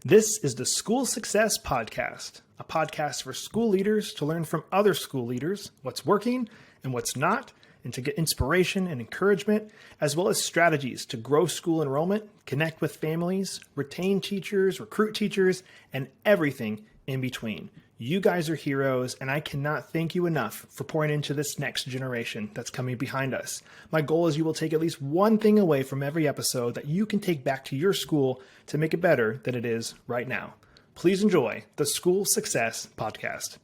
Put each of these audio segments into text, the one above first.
This is the School Success Podcast, a podcast for school leaders to learn from other school leaders what's working and what's not, and to get inspiration and encouragement, as well as strategies to grow school enrollment, connect with families, retain teachers, recruit teachers, and everything in between. You guys are heroes, and I cannot thank you enough for pouring into this next generation that's coming behind us. My goal is you will take at least one thing away from every episode that you can take back to your school to make it better than it is right now. Please enjoy the School Success Podcast.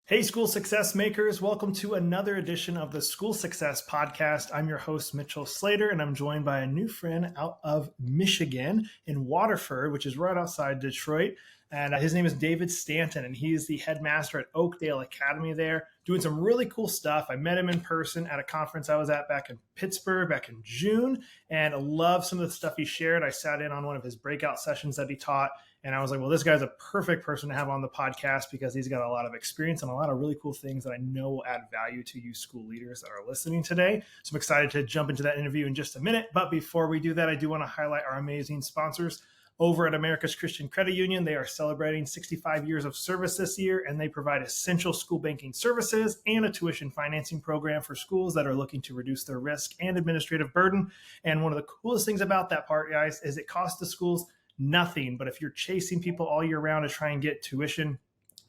Hey, School Success Makers. Welcome to another edition of the School Success Podcast. I'm your host, Mitchell Slater, and I'm joined by a new friend out of Michigan in Waterford, which is right outside Detroit. And his name is David Stanton, and he's the headmaster at Oakdale Academy there, doing some really cool stuff. I met him in person at a conference I was at back in Pittsburgh back in June, and I love some of the stuff he shared. I sat in on one of his breakout sessions that he taught, and I was like, well, this guy's a perfect person to have on the podcast because he's got a lot of experience and a lot of really cool things that I know will add value to you school leaders that are listening today. So I'm excited to jump into that interview in just a minute. But before we do that, I do want to highlight our amazing sponsors. Over at America's Christian Credit Union, they are celebrating 65 years of service this year, and they provide essential school banking services and a tuition financing program for schools that are looking to reduce their risk and administrative burden. And one of the coolest things about that part, guys, is it costs the schools nothing. But if you're chasing people all year round to try and get tuition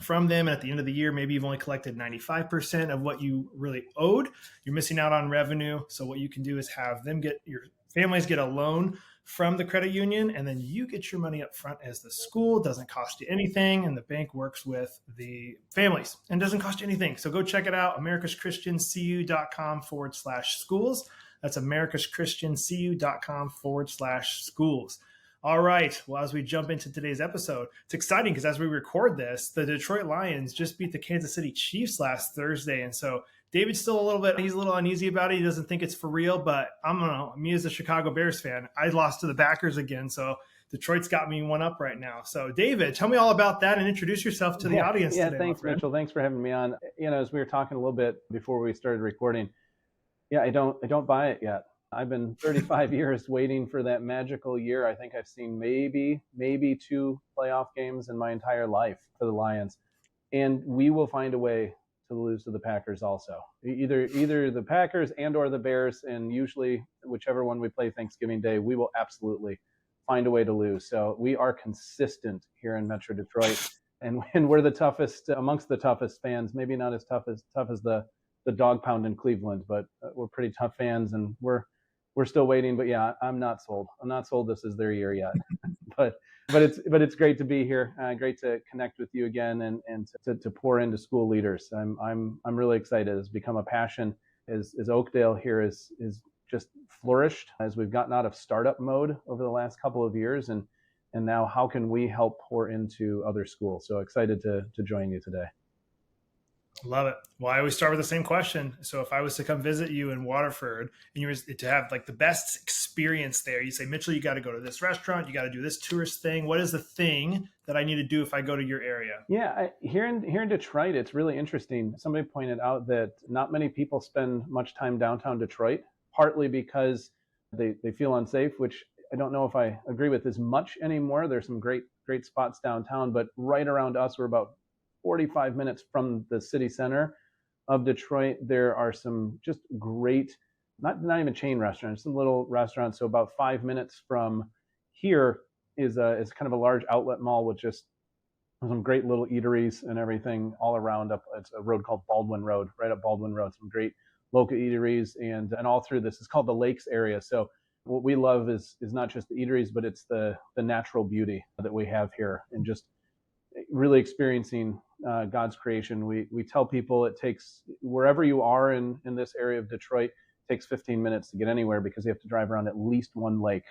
from them, and at the end of the year, maybe you've only collected 95% of what you really owed, you're missing out on revenue. So what you can do is have them your families get a loan from the credit union, and then you get your money up front as the school. It doesn't cost you anything, and the bank works with the families and doesn't cost you anything. So go check it out, americaschristiancu.com/schools. That's americaschristiancu.com/schools. All right. Well, as we jump into today's episode, it's exciting because as we record this, the Detroit Lions just beat the Kansas City Chiefs last Thursday. And so David's still he's a little uneasy about it. He doesn't think it's for real, but me as a Chicago Bears fan, I lost to the Packers again. So Detroit's got me one up right now. So David, tell me all about that and introduce yourself to the audience today. Yeah, thanks, Mitchell. Thanks for having me on. As we were talking a little bit before we started recording, I don't buy it yet. I've been 35 years waiting for that magical year. I think I've seen maybe 2 playoff games in my entire life for the Lions. And we will find a way to lose to the Packers also. Either the Packers and or the Bears, and usually whichever one we play Thanksgiving Day, we will absolutely find a way to lose. So we are consistent here in Metro Detroit. And we're the toughest, amongst the toughest fans, maybe not as tough as the dog pound in Cleveland, but we're pretty tough fans, and we're still waiting. But yeah, I'm not sold. I'm not sold this is their year yet. but it's great to be here. Great to connect with you again and to pour into school leaders. I'm really excited. It's become a passion as Oakdale here is just flourished as we've gotten out of startup mode over the last couple of years, and now how can we help pour into other schools? So excited to join you today. Love it. Well, I always start with the same question. So if I was to come visit you in Waterford and you were to have like the best experience there, you say, Mitchell, you got to go to this restaurant, you got to do this tourist thing. What is the thing that I need to do if I go to your area? Yeah, here in Detroit, it's really interesting. Somebody pointed out that not many people spend much time downtown Detroit, partly because they feel unsafe, which I don't know if I agree with as much anymore. There's some great spots downtown, but right around us, we're about 45 minutes from the city center of Detroit. There are some just great, not even chain restaurants, some little restaurants. So about 5 minutes from here is kind of a large outlet mall with just some great little eateries and everything all around. It's a road called Baldwin Road, right up Baldwin Road. Some great local eateries and all through this. It's called the Lakes area. So what we love is not just the eateries, but it's the natural beauty that we have here, and just really experiencing God's creation. We tell people it takes, wherever you are in this area of Detroit, it takes 15 minutes to get anywhere because you have to drive around at least one lake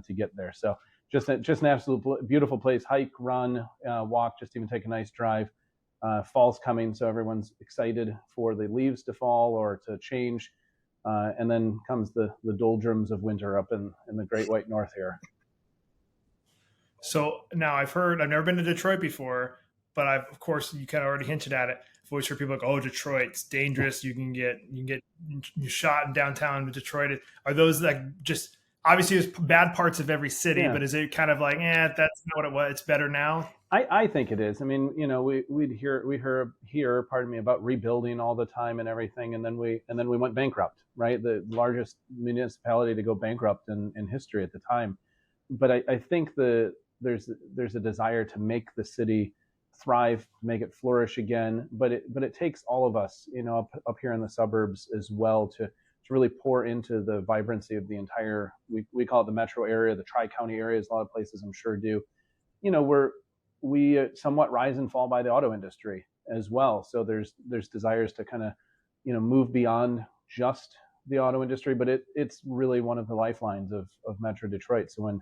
to get there. So just an absolute beautiful place. Hike, run, walk, just even take a nice drive. Fall's coming, so everyone's excited for the leaves to fall or to change. And then comes the doldrums of winter up in the Great White North here. So now I've never been to Detroit before, but of course, you kind of already hinted at it. always heard people like, oh, Detroit's dangerous. You can get shot in downtown Detroit. Are those like just obviously there's bad parts of every city, but is it kind of like, that's not what it was. It's better now. I think it is. I mean, we hear, pardon me, about rebuilding all the time and everything, and then we went bankrupt, right? The largest municipality to go bankrupt in history at the time. But I think there's a desire to make the city thrive, make it flourish again. But it takes all of us, up here in the suburbs as well to really pour into the vibrancy of the entire. We call it the metro area, the tri-county areas. A lot of places I'm sure do. We somewhat rise and fall by the auto industry as well. So there's desires to kind of, move beyond just the auto industry, but it's really one of the lifelines of Metro Detroit. So when,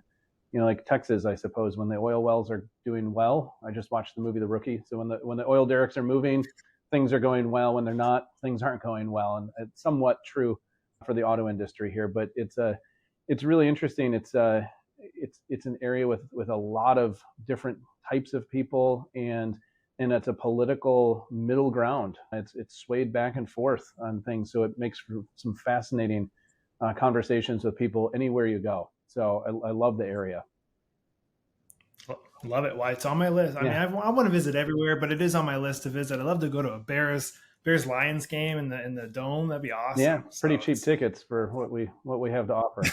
like Texas, I suppose, when the oil wells are doing well, I just watched the movie The Rookie. So when the oil derricks are moving, things are going well. When they're not, things aren't going well. And it's somewhat true for the auto industry here, but it's really interesting. It's an area with a lot of different types of people, and it's a political middle ground. It's swayed back and forth on things, so it makes for some fascinating conversations with people anywhere you go. So I love the area. Love it. Why it's on my list. I mean, I want to visit everywhere, but it is on my list to visit. I'd love to go to a Bears Lions game in the dome. That'd be awesome. Yeah, pretty cheap tickets for what we have to offer.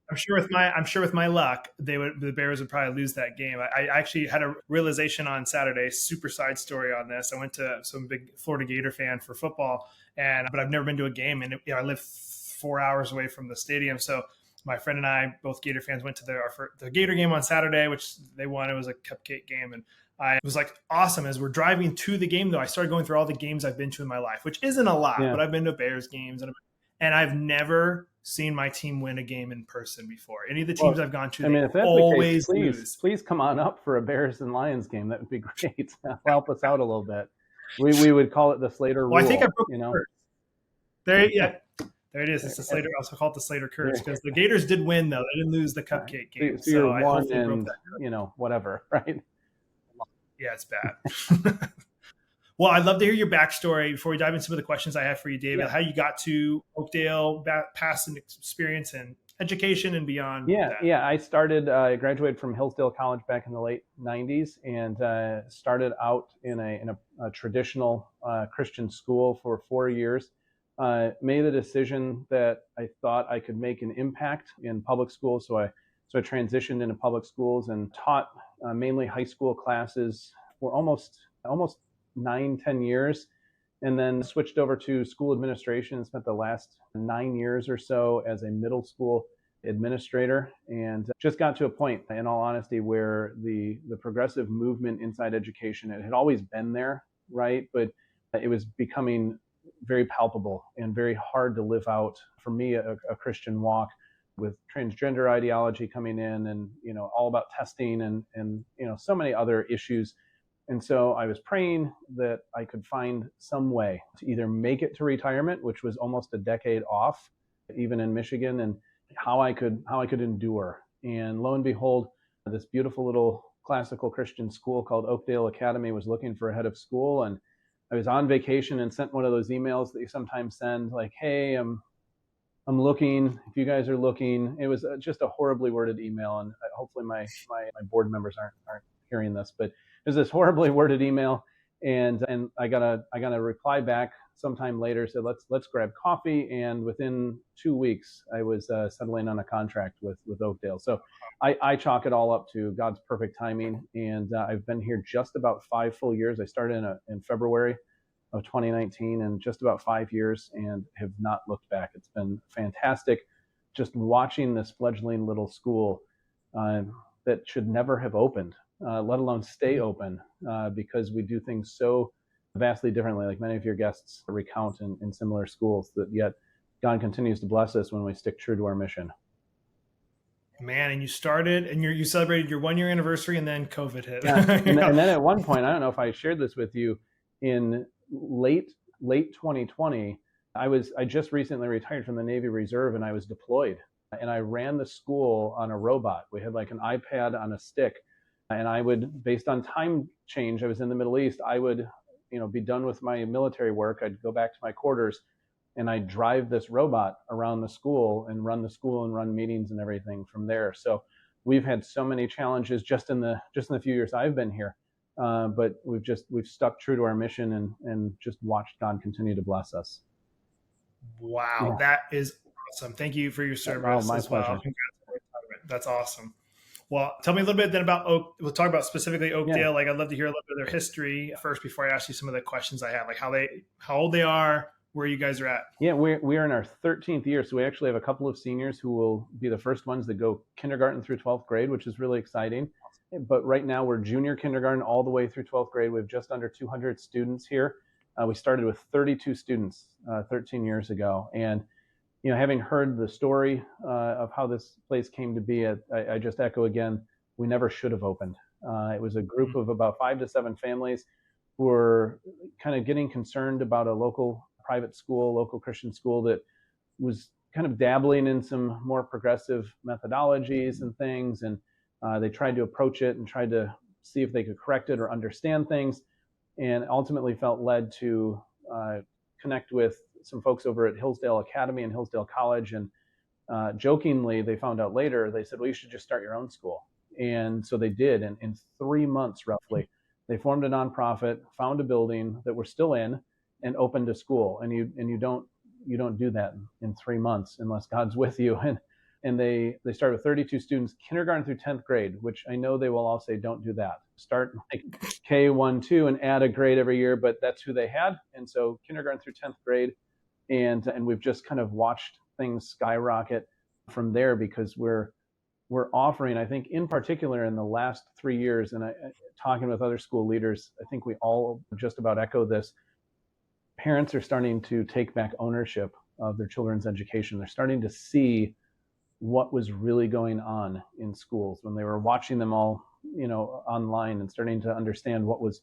I'm sure with my luck, the Bears would probably lose that game. I actually had a realization on Saturday, super side story on this. I went to some big Florida Gator fan for football, but I've never been to a game, and I live 4 hours away from the stadium. So my friend and I, both Gator fans, went to the Gator game on Saturday, which they won. It was a cupcake game, and it was like awesome. As we're driving to the game, though, I started going through all the games I've been to in my life, which isn't a lot, but I've been to Bears games, and I've never seen my team win a game in person before. Any of the teams I've gone to, if that's always the case, lose. Please come on up for a Bears and Lions game. That would be great. Help us out a little bit. We would call it the Slater rule. I think I broke the curse. There it is. It's the Slater. I also call it the Slater curse because the Gators did win, though. They didn't lose the cupcake game. So you're one and whatever, right? Yeah, it's bad. Well, I'd love to hear your backstory before we dive into some of the questions I have for you, David. How you got to Oakdale, past experience and education and beyond. I graduated from Hillsdale College back in the late 90s and started out in a traditional Christian school for 4 years. Made the decision that I thought I could make an impact in public schools, so I transitioned into public schools and taught mainly high school classes for almost 9-10 years, and then switched over to school administration and spent the last 9 years or so as a middle school administrator, and just got to a point, in all honesty, where the progressive movement inside education, it had always been there, right? But it was becoming very palpable and very hard to live out for me, a Christian walk with transgender ideology coming in, and all about testing and so many other issues. And so I was praying that I could find some way to either make it to retirement, which was almost a decade off, even in Michigan, and how I could endure. And lo and behold, this beautiful little classical Christian school called Oakdale Academy was looking for a head of school. And I was on vacation and sent one of those emails that you sometimes send, like, hey, I'm looking, if you guys are looking. It was just a horribly worded email, and hopefully my board members aren't hearing this, but there's this horribly worded email, and I got a reply back sometime later, said let's grab coffee, and within 2 weeks I was settling on a contract with Oakdale. So I chalk it all up to God's perfect timing, and I've been here just about 5 full years. I started in February of 2019, and just about 5 years, and have not looked back. It's been fantastic, just watching this fledgling little school that should never have opened. Let alone stay open, because we do things so vastly differently, like many of your guests recount in similar schools, that yet God continues to bless us when we stick true to our mission. Man, and you started, and you celebrated your 1 year anniversary, and then COVID hit. Yeah. And then at one point, I don't know if I shared this with you, in late 2020, I just recently retired from the Navy Reserve, and I was deployed, and I ran the school on a robot. We had like an iPad on a stick. And I would, based on time change, I was in the Middle East, I would be done with my military work, I'd go back to my quarters and I'd drive this robot around the school and run meetings and everything from there. So we've had so many challenges just in the few years I've been here. But we've stuck true to our mission and just watched God continue to bless us. Wow, yeah. That is awesome. Thank you for your service my as pleasure. well. That's awesome. Well, tell me a little bit then about we'll talk about specifically Oakdale. Yeah. Like, I'd love to hear a little bit of their history first before I ask you some of the questions I have, like how old they are, where you guys are at. Yeah, we are in our 13th year. So we actually have a couple of seniors who will be the first ones that go kindergarten through 12th grade, which is really exciting. But right now we're junior kindergarten all the way through 12th grade. We have just under 200 students here. We started with 32 students 13 years ago. And, having heard the story of how this place came to be, I just echo again, we never should have opened. It was a group of about 5 to 7 families who were kind of getting concerned about a local private school, local Christian school that was kind of dabbling in some more progressive methodologies and things. And they tried to approach it and tried to see if they could correct it or understand things, and ultimately felt led to connect with some folks over at Hillsdale Academy and Hillsdale College. And jokingly, they found out later, they said, well, you should just start your own school. And so they did. And in 3 months, roughly, they formed a nonprofit, found a building that we're still in, and opened a school. And you don't do that in 3 months unless God's with you. And they started with 32 students, kindergarten through 10th grade, which I know they will all say, don't do that. Start like K1, 2 and add a grade every year, but that's who they had. And so kindergarten through 10th grade. And we've just kind of watched things skyrocket from there, because we're offering, I think in particular in the last 3 years, and talking with other school leaders, I think we all just about echo this. Parents are starting to take back ownership of their children's education. They're starting to see what was really going on in schools when they were watching them all, online, and starting to understand what was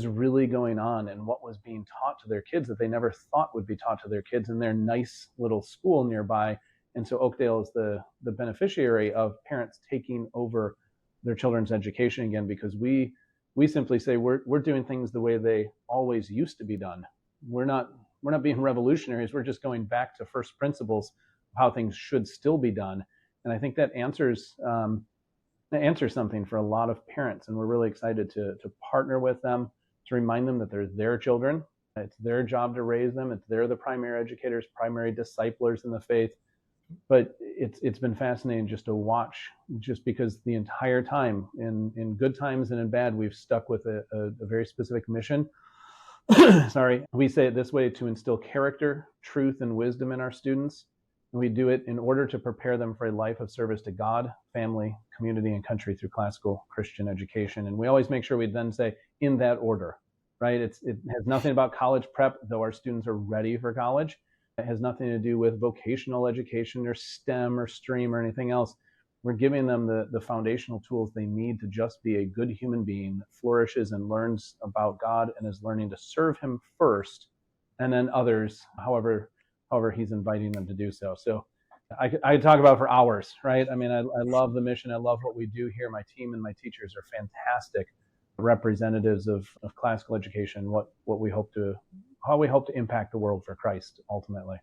really going on and what was being taught to their kids that they never thought would be taught to their kids in their nice little school nearby. And so Oakdale is the beneficiary of parents taking over their children's education again, because we simply say we're doing things the way they always used to be done. We're not being revolutionaries. We're just going back to first principles of how things should still be done. And I think that answers something for a lot of parents. And we're really excited to partner with them, to remind them that they're their children. It's their job to raise them. They're the primary educators, primary disciplers in the faith. But it's been fascinating just to watch, just because the entire time, in good times and in bad, we've stuck with a very specific mission. Sorry, we say it this way: to instill character, truth, and wisdom in our students. And we do it in order to prepare them for a life of service to God, family, community, and country through classical Christian education. And we always make sure we then say in that order, right? It has nothing about college prep, though our students are ready for college. It has nothing to do with vocational education or STEM or STREAM or anything else. We're giving them the foundational tools they need to just be a good human being that flourishes and learns about God and is learning to serve him first, and then others, however he's inviting them to do so. So I could talk about it for hours, right? I mean, I love the mission. I love what we do here. My team and my teachers are fantastic representatives of classical education, how we hope to impact the world for Christ ultimately.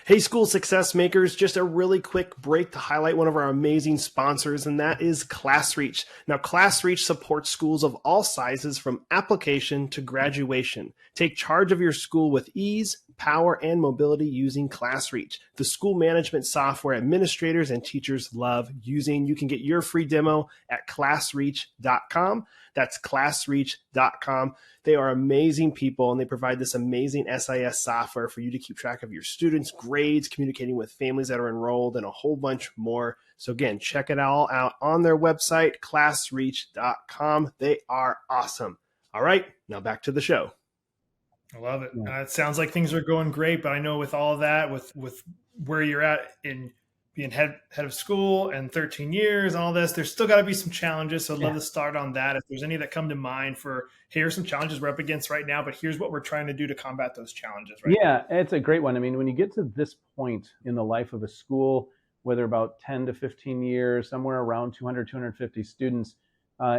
Hey, school success makers, just a really quick break to highlight one of our amazing sponsors, and that is ClassReach. Now, ClassReach supports schools of all sizes from application to graduation. Take charge of your school with ease, power, and mobility using ClassReach, the school management software administrators and teachers love using. You can get your free demo at classreach.com. That's classreach.com. They are amazing people, and they provide this amazing SIS software for you to keep track of your students' grades, communicating with families that are enrolled, and a whole bunch more. So again, check it all out on their website, classreach.com. They are awesome. All right, now back to the show. I love it. It sounds like things are going great, but I know with all of that, with where you're at in being head of school and 13 years and all this, there's still got to be some challenges. So I'd love to start on that. If there's any that come to mind for, here's some challenges we're up against right now, but here's what we're trying to do to combat those challenges. Right? Yeah, it's a great one. I mean, when you get to this point in the life of a school, whether about 10 to 15 years, somewhere around 200, 250 students,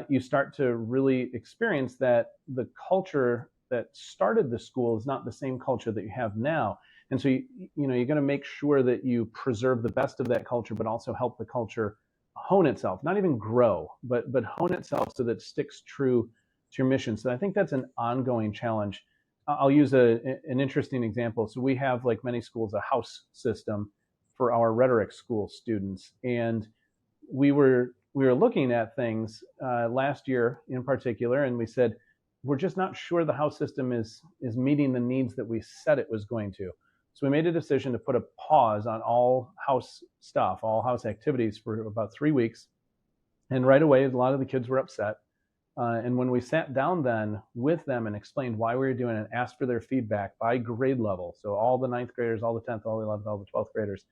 you start to really experience that the culture that started the school is not the same culture that you have now. And so, you're going to make sure that you preserve the best of that culture, but also help the culture hone itself, not even grow, but hone itself so that it sticks true to your mission. So I think that's an ongoing challenge. I'll use an interesting example. So we have, like many schools, a house system for our rhetoric school students. And we were looking at things last year in particular, and we said, we're just not sure the house system is meeting the needs that we said it was going to. So we made a decision to put a pause on all house stuff, all house activities for about 3 weeks. And right away, a lot of the kids were upset. And when we sat down then with them and explained why we were doing it and asked for their feedback by grade level, so all the 9th graders, all the 10th, all the 11th, all the 12th graders,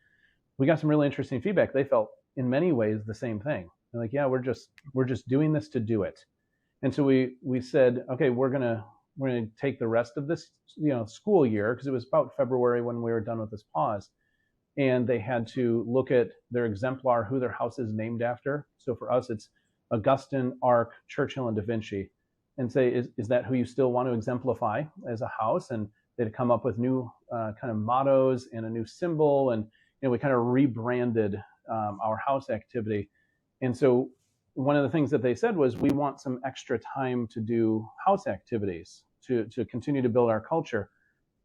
we got some really interesting feedback. They felt in many ways the same thing. They're like, yeah, we're just doing this to do it. And so we said, okay, we're gonna take the rest of this school year, because it was about February when we were done with this pause, and they had to look at their exemplar, who their house is named after. So for us, it's Augustine, Arc, Churchill, and Da Vinci, and say, is that who you still want to exemplify as a house? And they'd come up with new kind of mottos and a new symbol, and we kind of rebranded our house activity. And so one of the things that they said was, we want some extra time to do house activities to continue to build our culture.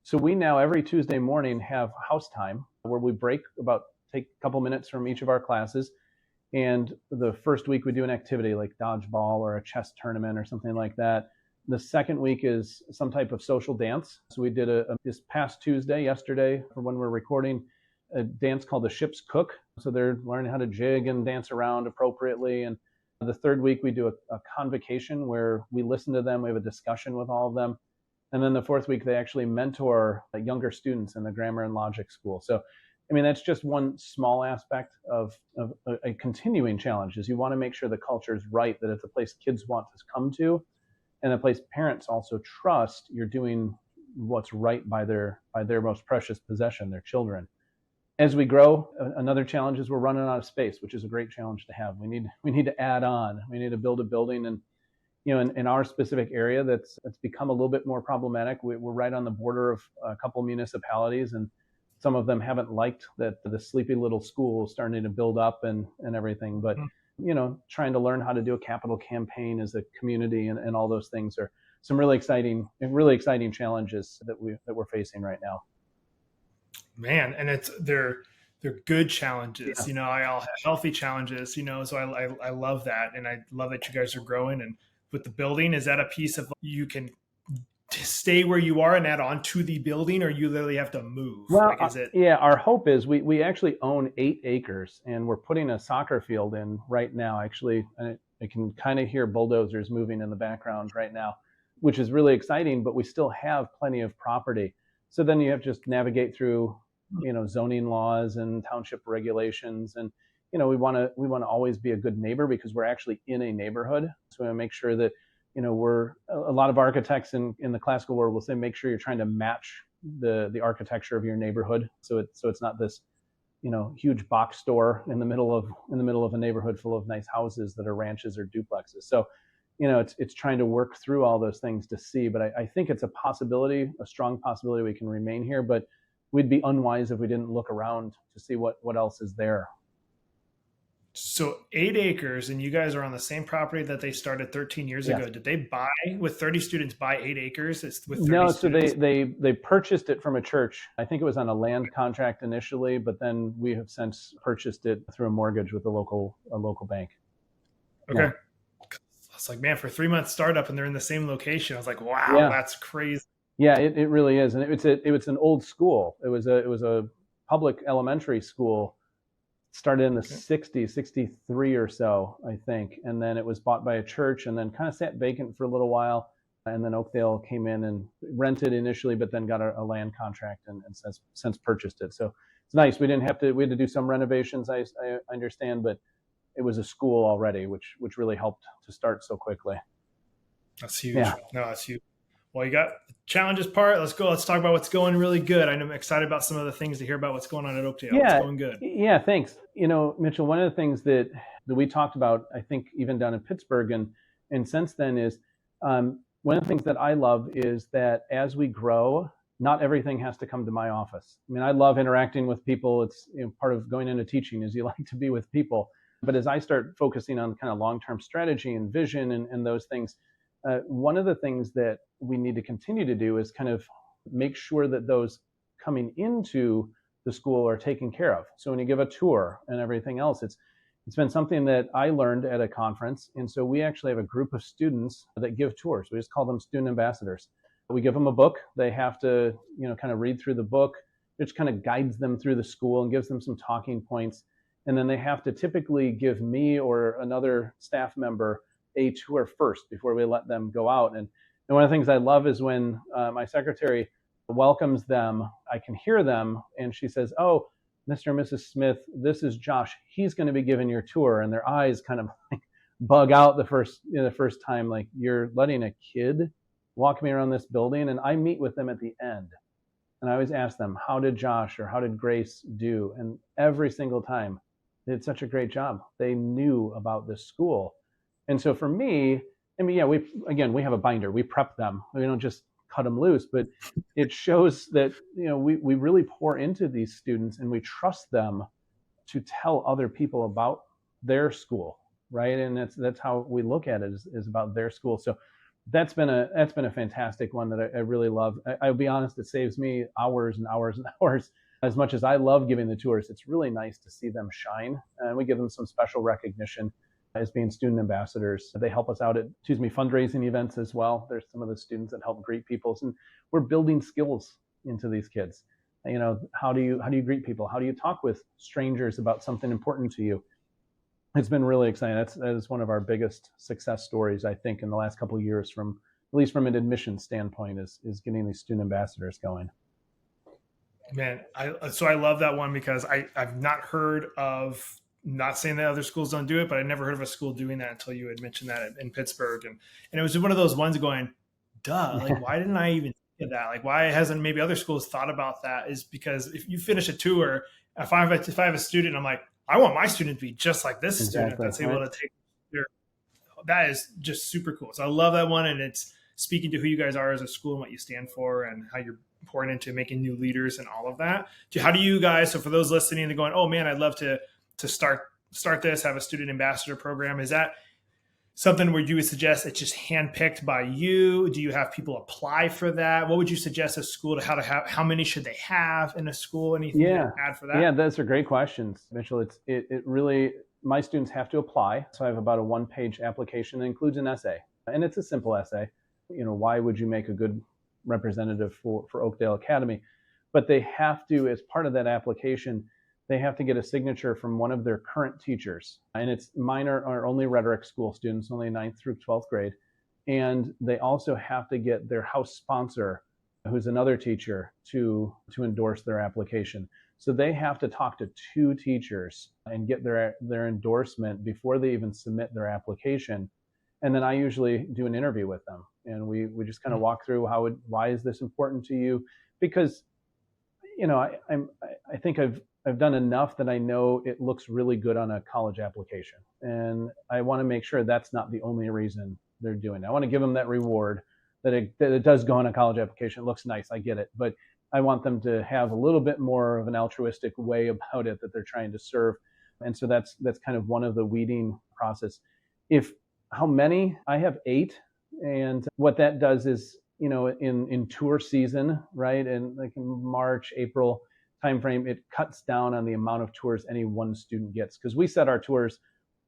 So we now every Tuesday morning have house time, where we take a couple minutes from each of our classes. And the first week we do an activity like dodgeball or a chess tournament or something like that. The second week is some type of social dance. So we did this past Tuesday, yesterday, for when we're recording, a dance called the Ship's Cook. So they're learning how to jig and dance around appropriately. And the third week we do a convocation, where we listen to them. We have a discussion with all of them. And then the fourth week, they actually mentor younger students in the grammar and logic school. So, that's just one small aspect of a continuing challenge, is you want to make sure the culture is right, that it's a place kids want to come to, and a place parents also trust you're doing what's right by their most precious possession, their children. As we grow, another challenge is we're running out of space, which is a great challenge to have. We need to add on. We need to build a building, and in our specific area that's become a little bit more problematic. We're right on the border of a couple municipalities, and some of them haven't liked that the sleepy little school is starting to build up and everything. But trying to learn how to do a capital campaign as a community and all those things are some really exciting challenges that we're facing right now. Man, and they're good challenges. Yeah. I healthy challenges. So I love that, and I love that you guys are growing. And with the building, is that a piece of you can stay where you are and add on to the building, or you literally have to move? Well, our hope is we actually own 8 acres, and we're putting a soccer field in right now. Actually, I can kind of hear bulldozers moving in the background right now, which is really exciting. But we still have plenty of property. So then you have to just navigate through zoning laws and township regulations, and we want to always be a good neighbor, because we're actually in a neighborhood. So we want to make sure that we're a lot of architects in the classical world will say, make sure you're trying to match the architecture of your neighborhood, so it's not this huge box store in the middle of a neighborhood full of nice houses that are ranches or duplexes. So it's trying to work through all those things to see. But I think it's a strong possibility we can remain here, but we'd be unwise if we didn't look around to see what else is there. So 8 acres, and you guys are on the same property that they started 13 years ago. Did they buy, with 30 students, buy 8 acres? No, so they purchased it from a church. I think it was on a land contract initially, but then we have since purchased it through a mortgage with a local bank. Okay. Yeah. I was like, man, for a 3-month startup and they're in the same location, I was like, wow, that's crazy. Yeah, it really is. And it was an old school. It was a public elementary school. Started in the 60s, 63 or so, I think. And then it was bought by a church and then kind of sat vacant for a little while. And then Oakdale came in and rented initially, but then got a land contract and since purchased it. So it's nice. We had to do some renovations, I understand, but it was a school already, which really helped to start so quickly. That's huge. Yeah. No, that's huge. Well, you got the challenges part. Let's go. Let's talk about what's going really good. I'm excited about some of the things to hear about what's going on at Oakdale. What's going good? Yeah, thanks. Mitchell, one of the things that we talked about, I think even down in Pittsburgh and since then is one of the things that I love is that as we grow, not everything has to come to my office. I mean, I love interacting with people. It's part of going into teaching is you like to be with people. But as I start focusing on kind of long-term strategy and vision and those things, one of the things that we need to continue to do is kind of make sure that those coming into the school are taken care of. So when you give a tour and everything else, it's been something that I learned at a conference. And so we actually have a group of students that give tours. We just call them student ambassadors. We give them a book. They have to, kind of read through the book, which kind of guides them through the school and gives them some talking points. And then they have to typically give me or another staff member a tour first before we let them go out. And one of the things I love is when my secretary welcomes them, I can hear them, and she says, "Oh, Mr. and Mrs. Smith, this is Josh. He's going to be giving your tour." And their eyes kind of bug out the first time, like, you're letting a kid walk me around this building? And I meet with them at the end. And I always ask them, how did Josh or how did Grace do? And every single time, they did such a great job. They knew about this school. And so for me, I mean, yeah, we have a binder. We prep them. We don't just cut them loose, but it shows that, we really pour into these students and we trust them to tell other people about their school, right? And that's how we look at it is about their school. So that's been a fantastic one that I really love. I'll be honest, it saves me hours and hours and hours. As much as I love giving the tours, it's really nice to see them shine. And we give them some special recognition as being student ambassadors. They help us out at, fundraising events as well. There's some of the students that help greet people. And we're building skills into these kids. How do you greet people? How do you talk with strangers about something important to you? It's been really exciting. That is one of our biggest success stories, I think, in the last couple of years, at least from an admission standpoint, is getting these student ambassadors going. Man, I love that one because I've not heard of, not saying that other schools don't do it, but I never heard of a school doing that until you had mentioned that in Pittsburgh. And it was one of those ones going, duh, like, why didn't I even think of that? Like, why hasn't maybe other schools thought about that? Is because if you finish a tour, if I have a student, I'm like, I want my student to be just like this student that's able to take their, that is just super cool. So I love that one. And it's speaking to who you guys are as a school and what you stand for and how you're pouring into making new leaders and all of that. How do you guys, so for those listening and going, oh man, I'd love to start this, have a student ambassador program. Is that something where you would suggest it's just handpicked by you? Do you have people apply for that? What would you suggest a school how many should they have in a school? Anything to add for that? Yeah, those are great questions, Mitchell. It really, my students have to apply. So I have about a 1-page application that includes an essay, and it's a simple essay. Why would you make a good representative for Oakdale Academy? But they have to, as part of that application, they have to get a signature from one of their current teachers. And mine are only rhetoric school students, only 9th through 12th grade. And they also have to get their house sponsor, who's another teacher, to endorse their application. So they have to talk to 2 teachers and get their endorsement before they even submit their application. And then I usually do an interview with them. And we just kind of walk through why is this important to you? Because, I think I've done enough that I know it looks really good on a college application. And I want to make sure that's not the only reason they're doing it. I want to give them that reward that it does go on a college application. It looks nice, I get it. But I want them to have a little bit more of an altruistic way about it that they're trying to serve. And so that's kind of one of the weeding process. How many? I have 8. And what that does is, in tour season, right? And like in March, April timeframe, it cuts down on the amount of tours any one student gets, because we set our tours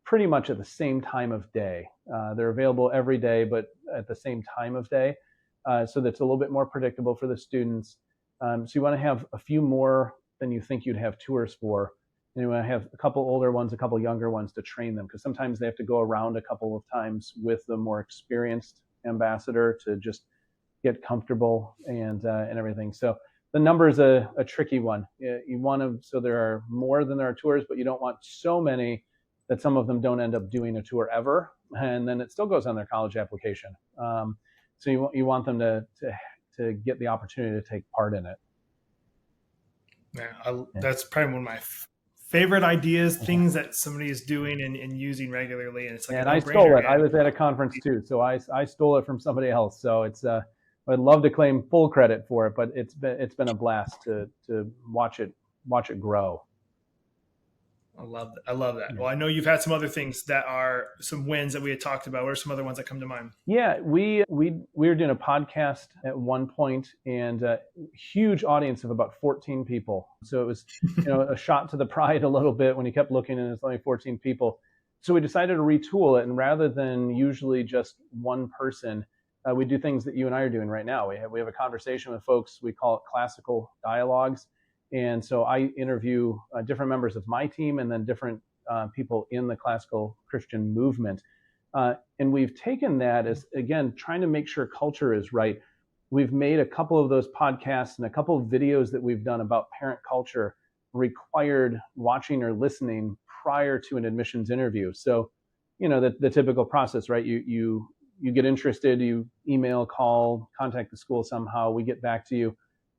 pretty much at the same time of day. They're available every day, but at the same time of day. So that's a little bit more predictable for the students. So you want to have a few more than you think you'd have tours for. And you want to have a couple older ones, a couple younger ones to train them, because sometimes they have to go around a couple of times with the more experienced ambassador to just get comfortable and everything. So the number is a tricky one. You want to, so there are more than there are tours, but you don't want so many that some of them don't end up doing a tour ever, and then it still goes on their college application. So you want them to get the opportunity to take part in it. Yeah, that's probably one of my favorite ideas, things that somebody is doing and using regularly. And it's like, and I stole it. I was at a conference too, so I stole it from somebody else. So it's I'd love to claim full credit for it, but it's been a blast to watch it grow. I love that. Well, I know you've had some other things that are some wins that we had talked about. What are some other ones that come to mind? Yeah, we were doing a podcast at one point, and a huge audience of about 14 people. So it was a shot to the pride a little bit when you kept looking and it's only 14 people. So we decided to retool it, and rather than usually just one person, we do things that you and I are doing right now. We have a conversation with folks. We call it classical dialogues. And so I interview different members of my team and then different people in the classical Christian movement. And we've taken that as, again, trying to make sure culture is right. We've made a couple of those podcasts and a couple of videos that we've done about parent culture required watching or listening prior to an admissions interview. So, the typical process, right? You get interested, you email, call, contact the school somehow, we get back to you,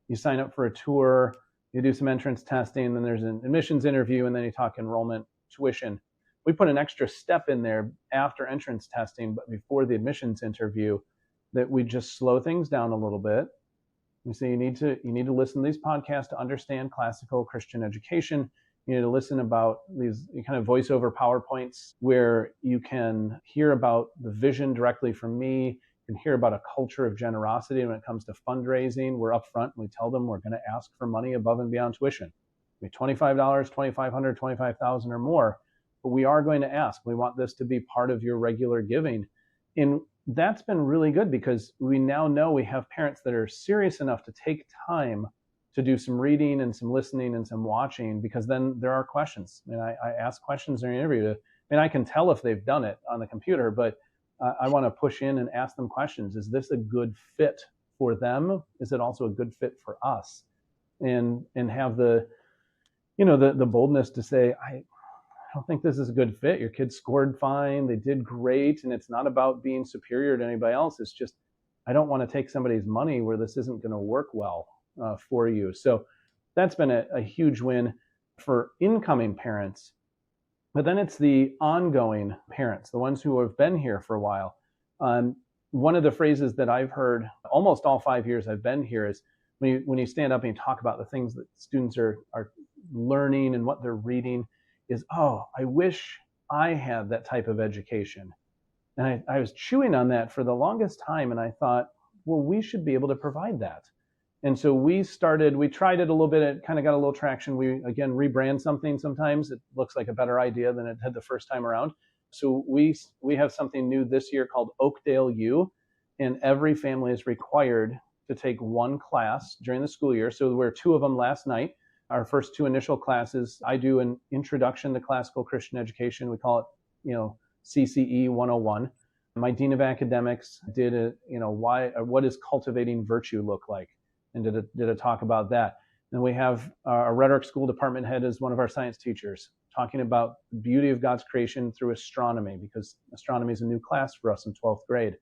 you sign up for a tour, you do some entrance testing, then there's an admissions interview, and then you talk enrollment, tuition. We put an extra step in there after entrance testing, but before the admissions interview, that we just slow things down a little bit. We say you need to listen to these podcasts to understand classical Christian education. You need to listen about these kind of voiceover PowerPoints where you can hear about the vision directly from me. And hear about a culture of generosity when it comes to fundraising. We're upfront and we tell them we're going to ask for money above and beyond tuition. Maybe $25, $2,500, $25,000 or more, but we are going to ask. We want this to be part of your regular giving. And that's been really good because we now know we have parents that are serious enough to take time to do some reading and some listening and some watching, because then there are questions. And I ask questions during the interview. I can tell if they've done it on the computer, but I want to push in and ask them questions. Is this a good fit for them? Is it also a good fit for us? And have the boldness to say, I don't think this is a good fit. Your kids scored fine. They did great. And it's not about being superior to anybody else. It's just, I don't want to take somebody's money where this isn't going to work well for you. So that's been a huge win for incoming parents. But then it's the ongoing parents, the ones who have been here for a while. One of the phrases that I've heard almost all 5 years I've been here is when you stand up and you talk about the things that students are learning and what they're reading is, oh, I wish I had that type of education. And I was chewing on that for the longest time, and I thought, well, we should be able to provide that. And so we tried it a little bit, it kind of got a little traction. We, again, rebrand something sometimes. It looks like a better idea than it had the first time around. So we have something new this year called Oakdale U, and every family is required to take one class during the school year. So we're 2 of them last night. Our first 2 initial classes, I do an introduction to classical Christian education. We call it, CCE 101. My Dean of Academics did what does cultivating virtue look like? And did a talk about that. And we have our rhetoric school department head as one of our science teachers talking about the beauty of God's creation through astronomy, because astronomy is a new class for us in 12th grade.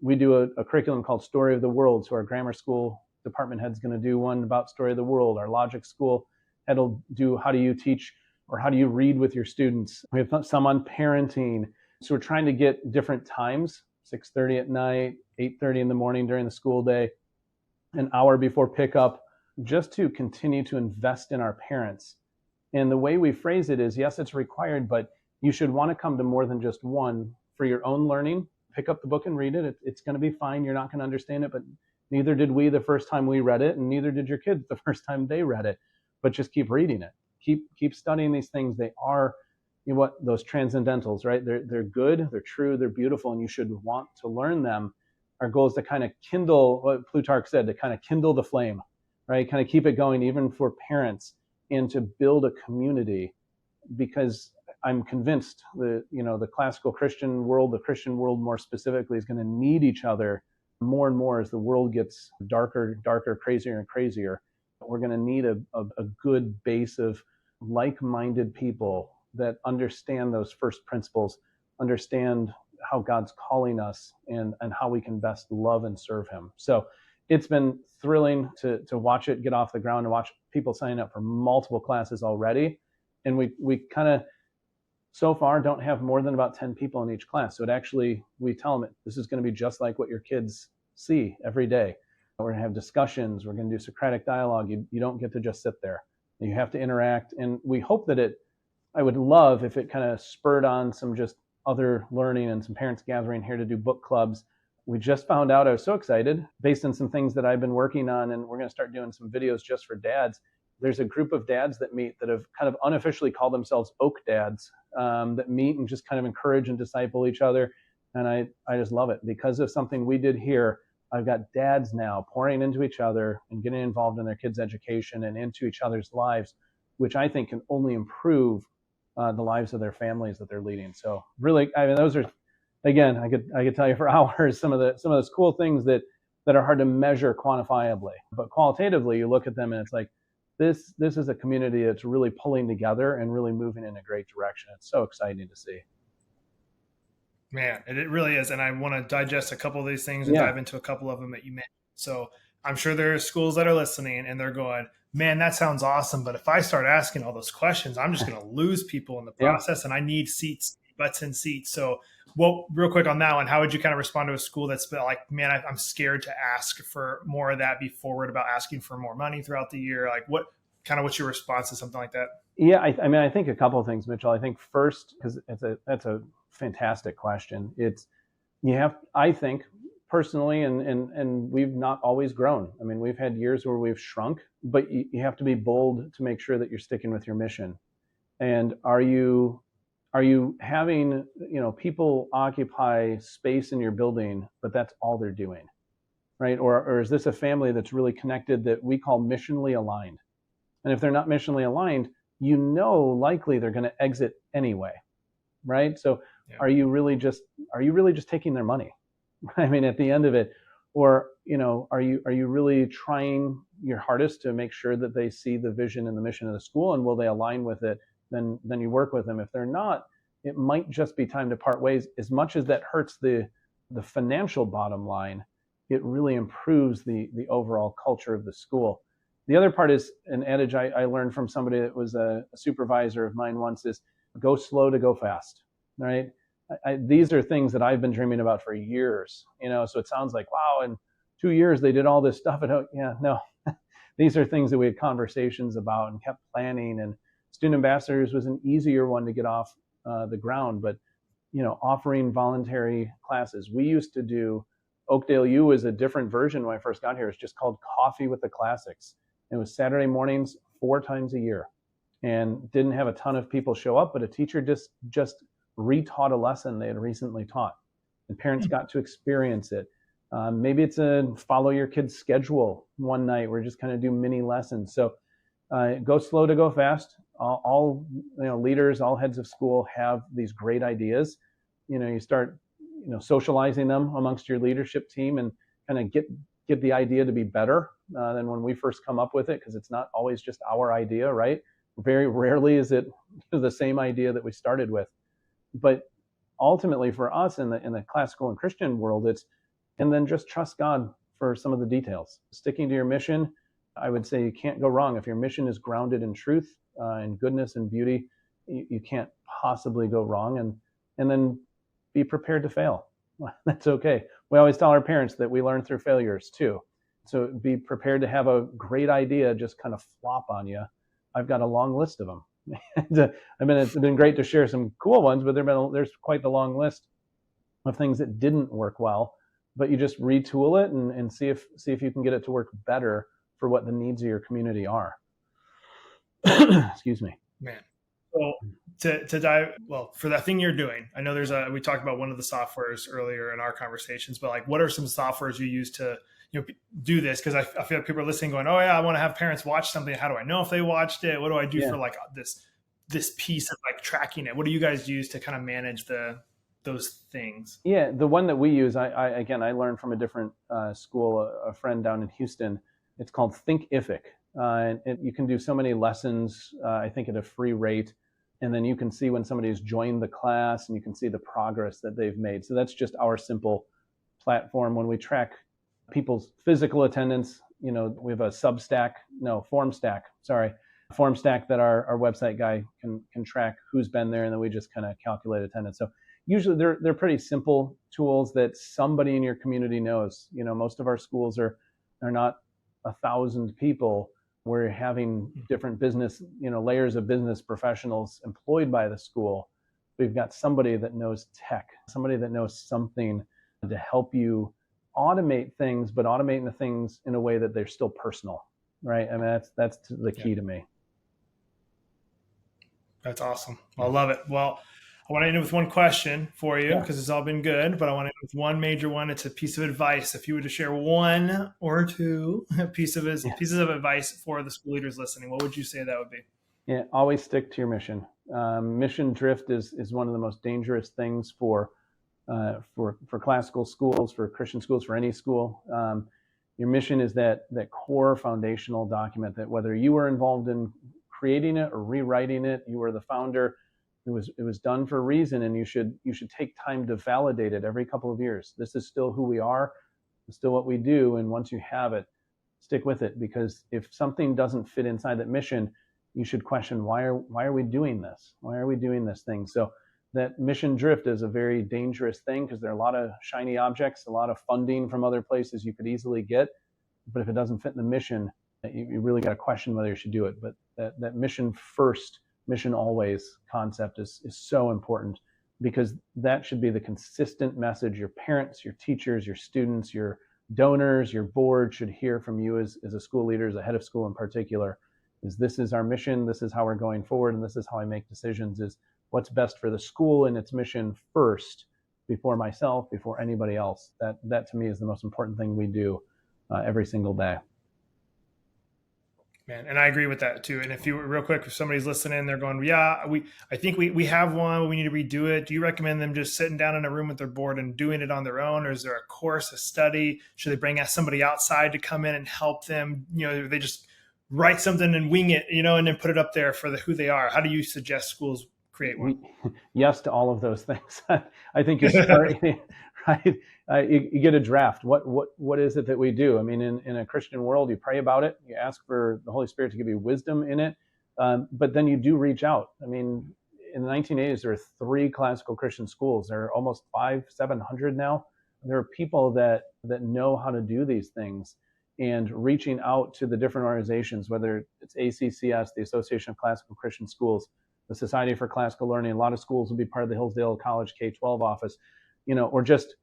We do a curriculum called Story of the World. So our grammar school department head's going to do one about Story of the World. Our logic school head will do how do you teach or how do you read with your students. We have some on parenting. So we're trying to get different times, 6:30 at night, 8:30 in the morning during the school day, an hour before pickup, just to continue to invest in our parents. And the way we phrase it is, yes, it's required, but you should want to come to more than just one for your own learning. Pick up the book and read it. It's going to be fine. You're not going to understand it, but neither did we the first time we read it, and neither did your kids the first time they read it. But just keep reading it. Keep studying these things. They are those transcendentals, right? They're good, they're true, they're beautiful, and you should want to learn them. Our goal is to kind of kindle, what Plutarch said, to kind of kindle the flame, right? Kind of keep it going even for parents, and to build a community, because I'm convinced the classical Christian world, the Christian world more specifically, is going to need each other more and more as the world gets darker, crazier and crazier. We're going to need a good base of like-minded people that understand those first principles, understand how God's calling us and how we can best love and serve him. So it's been thrilling to watch it get off the ground and watch people signing up for multiple classes already. And we kind of, so far, don't have more than about 10 people in each class. So it actually, we tell them this is going to be just like what your kids see every day. We're going to have discussions. We're going to do Socratic dialogue. You don't get to just sit there. You have to interact. And we hope that I would love if it kind of spurred on some just other learning and some parents gathering here to do book clubs. We just found out, I was so excited, based on some things that I've been working on, and we're going to start doing some videos just for dads. There's a group of dads that meet that have kind of unofficially called themselves Oak Dads, that meet and just kind of encourage and disciple each other. And I just love it. Because of something we did here, I've got dads now pouring into each other and getting involved in their kids' education and into each other's lives, which I think can only improve the lives of their families that they're leading. So really, I mean, those are, again, I could tell you for hours some of those cool things that are hard to measure quantifiably. But qualitatively, you look at them and it's like, this is a community that's really pulling together and really moving in a great direction. It's so exciting to see. Man, it really is. And I want to digest a couple of these things and dive into a couple of them that you mentioned. So I'm sure there are schools that are listening and they're going, man, that sounds awesome. But if I start asking all those questions, I'm just going to lose people in the process. And I need seats, butts in seats. So real quick on that one, how would you kind of respond to a school that's like, man, I'm scared to ask for more of that, be forward about asking for more money throughout the year? Like what's your response to something like that? Yeah, I mean, I think a couple of things, Mitchell. I think first, because that's a fantastic question. I think personally, and we've not always grown. I mean, we've had years where we've shrunk, but you have to be bold to make sure that you're sticking with your mission. And are you having, people occupy space in your building, but that's all they're doing, right? Or is this a family that's really connected that we call missionally aligned? And if they're not missionally aligned, likely they're going to exit anyway, right? So are you really just taking their money? I mean, at the end of it, or, are you really trying your hardest to make sure that they see the vision and the mission of the school, and will they align with it? Then you work with them. If they're not, it might just be time to part ways. As much as that hurts the financial bottom line, it really improves the overall culture of the school. The other part is an adage I learned from somebody that was a supervisor of mine once is go slow to go fast, right? These are things that I've been dreaming about for years, so it sounds like, wow, in 2 years they did all this stuff. No, these are things that we had conversations about and kept planning, and student ambassadors was an easier one to get off the ground, but offering voluntary classes. We used to do Oakdale U is a different version when I first got here. It's just called Coffee with the Classics. It was Saturday mornings 4 times a year, and didn't have a ton of people show up, but a teacher just retaught a lesson they had recently taught, and parents got to experience it. Maybe it's a follow your kid's schedule one night. We're just kind of do mini lessons. So go slow to go fast. All leaders, all heads of school have these great ideas. You start socializing them amongst your leadership team and kind of get the idea to be better than when we first come up with it, because it's not always just our idea, right? Very rarely is it the same idea that we started with. But ultimately for us in the classical and Christian world, and then just trust God for some of the details. Sticking to your mission, I would say you can't go wrong. If your mission is grounded in truth and goodness and beauty, you can't possibly go wrong. And then be prepared to fail. That's okay. We always tell our parents that we learn through failures too. So be prepared to have a great idea just kind of flop on you. I've got a long list of them. It's been great to share some cool ones, but there's quite the long list of things that didn't work well. But you just retool it and see if you can get it to work better for what the needs of your community are. Excuse me. Man. So to dive, for that thing you're doing, I know we talked about one of the softwares earlier in our conversations, but like, what are some softwares you use to do this? Because I feel like people are listening going, oh yeah, I want to have parents watch something. How do I know if they watched it? What do I do for like this piece of like tracking it? What do you guys use to kind of manage those things? Yeah, the one that we use, I learned from a different school, a friend down in Houston. It's called 𝒔𝒑𝒂𝒂'𝒔. And you can do so many lessons, I think at a free rate. And then you can see when somebody has joined the class, and you can see the progress that they've made. So that's just our simple platform. When we track people's physical attendance, we have a form stack that our website guy can track who's been there, and then we just kind of calculate attendance. So usually they're pretty simple tools that somebody in your community knows. Most of our schools are not 1,000 people. We're having different business, layers of business professionals employed by the school. We've got somebody that knows tech, somebody that knows something to help you automate things, but automating the things in a way that they're still personal, right? I mean, that's the key to me. That's awesome. I love it. Well, I want to end with one question for you because it's all been good, but I want to end with one major one. It's a piece of advice. If you were to share one or two pieces of advice for the school leaders listening, what would you say that would be? Yeah, always stick to your mission. Mission drift is one of the most dangerous things for classical schools, for Christian schools, for any school. Your mission is that core foundational document that whether you were involved in creating it or rewriting it, you were the founder. It was done for a reason, and you should take time to validate it every couple of years. This is still who we are, it's still what we do, and once you have it, stick with it. Because if something doesn't fit inside that mission, you should question why are we doing this? Why are we doing this thing? So that mission drift is a very dangerous thing because there are a lot of shiny objects, a lot of funding from other places you could easily get, but if it doesn't fit in the mission, you really got to question whether you should do it. But that mission first, mission always concept is so important, because that should be the consistent message your parents, your teachers, your students, your donors, your board should hear from you as a school leader, as a head of school in particular, is this is our mission, this is how we're going forward, and this is how I make decisions, is what's best for the school and its mission first, before myself, before anybody else. That to me is the most important thing we do every single day. Man, and I agree with that too. And if somebody's listening, they're going, I think we have one, we need to redo it. Do you recommend them just sitting down in a room with their board and doing it on their own? Or is there a course, a study? Should they bring somebody outside to come in and help them? They just write something and wing it, and then put it up there for who they are. How do you suggest schools create one? Yes to all of those things. I think you're starting, right? You get a draft. What is it that we do? I mean, in a Christian world, you pray about it. You ask for the Holy Spirit to give you wisdom in it. But then you do reach out. I mean, in the 1980s, there were 3 classical Christian schools. There are almost 700 now. There are people that know how to do these things, and reaching out to the different organizations, whether it's ACCS, the Association of Classical Christian Schools, the Society for Classical Learning. A lot of schools will be part of the Hillsdale College K-12 office, or just,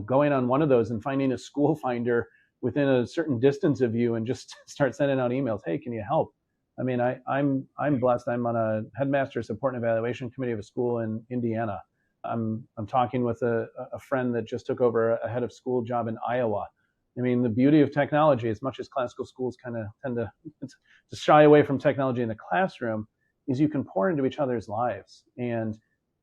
going on one of those and finding a school finder within a certain distance of you and just start sending out emails. Hey, can you help? I mean, I'm blessed. I'm on a Headmaster Support and Evaluation Committee of a school in Indiana. I'm talking with a friend that just took over a head of school job in Iowa. I mean, the beauty of technology, as much as classical schools kind of tend to shy away from technology in the classroom, is you can pour into each other's lives. And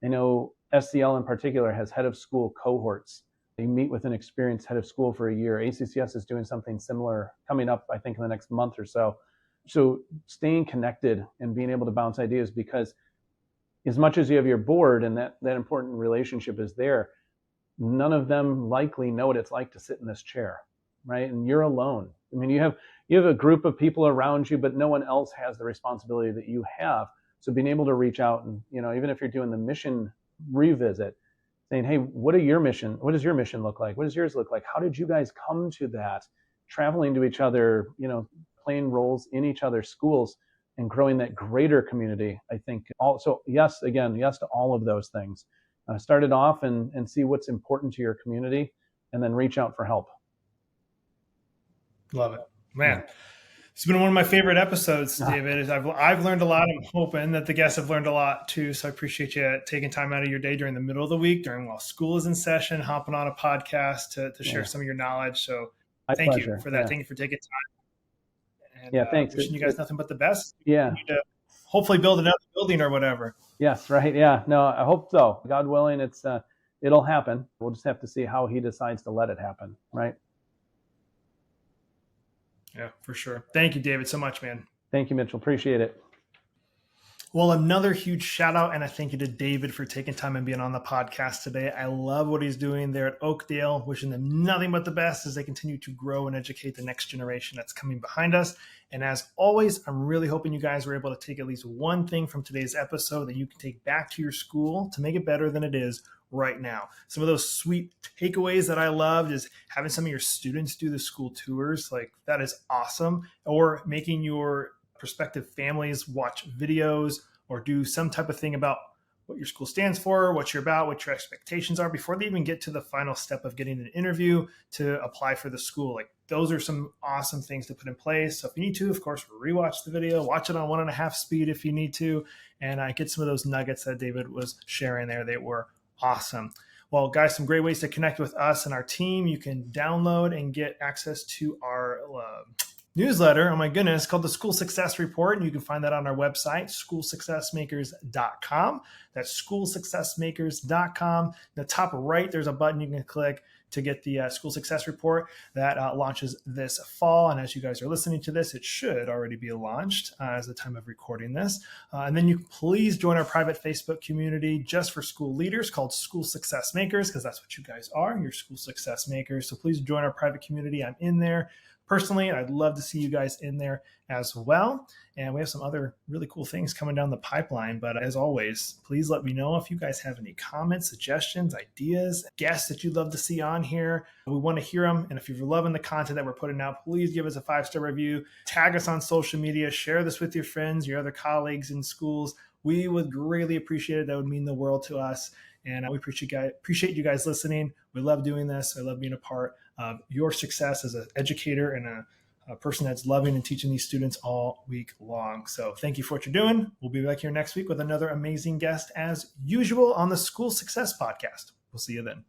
I know SCL in particular has head of school cohorts. They meet with an experienced head of school for a year. ACCS is doing something similar coming up, I think, in the next month or so. So staying connected and being able to bounce ideas, because as much as you have your board and that important relationship is there, none of them likely know what it's like to sit in this chair, right? And you're alone. I mean, you have a group of people around you, but no one else has the responsibility that you have. So being able to reach out and, even if you're doing the mission revisit, saying, hey, what does your mission look like? What does yours look like? How did you guys come to that? Traveling to each other, playing roles in each other's schools and growing that greater community, I think. Also, yes to all of those things. Start it off and see what's important to your community, and then reach out for help. Love it, man. It's been one of my favorite episodes, David. I've learned a lot. I'm hoping that the guests have learned a lot too. So I appreciate you taking time out of your day during the middle of the week, while school is in session, hopping on a podcast to share some of your knowledge. So thank you for that. Thank you for taking time. And, thanks. Wishing you guys nothing but the best. Yeah. To hopefully build another building or whatever. Yes, right. Yeah. No, I hope so. God willing, it'll happen. We'll just have to see how he decides to let it happen. Right. Yeah, for sure. Thank you, David, so much, man. Thank you, Mitchell. Appreciate it. Well, another huge shout out and a thank you to David for taking time and being on the podcast today. I love what he's doing there at Oakdale, wishing them nothing but the best as they continue to grow and educate the next generation that's coming behind us. And as always, I'm really hoping you guys were able to take at least one thing from today's episode that you can take back to your school to make it better than it is right now. Some of those sweet takeaways that I loved is having some of your students do the school tours. Like, that is awesome. Or making your prospective families watch videos or do some type of thing about what your school stands for, what you're about, what your expectations are before they even get to the final step of getting an interview to apply for the school. Like, those are some awesome things to put in place. So if you need to, of course, rewatch the video, watch it on 1.5 speed if you need to, and get some of those nuggets that David was sharing there. They were awesome. Well, guys, some great ways to connect with us and our team. You can download and get access to our newsletter, oh my goodness, called the School Success Report. And you can find that on our website, schoolsuccessmakers.com. That's schoolsuccessmakers.com. In the top right, there's a button you can click to get the School Success Report that launches this fall. And as you guys are listening to this, it should already be launched as the time of recording this. And then you please join our private Facebook community just for school leaders called School Success Makers, because that's what you guys are. You're school success makers. So please join our private community. I'm in there personally, I'd love to see you guys in there as well. And we have some other really cool things coming down the pipeline. But as always, please let me know if you guys have any comments, suggestions, ideas, guests that you'd love to see on here. We want to hear them. And if you're loving the content that we're putting out, please give us a 5-star review. Tag us on social media. Share this with your friends, your other colleagues in schools. We would greatly appreciate it. That would mean the world to us. And we appreciate you guys listening. We love doing this. I love being a part of your success as an educator and a person that's loving and teaching these students all week long. So thank you for what you're doing. We'll be back here next week with another amazing guest as usual on the School Success Podcast. We'll see you then.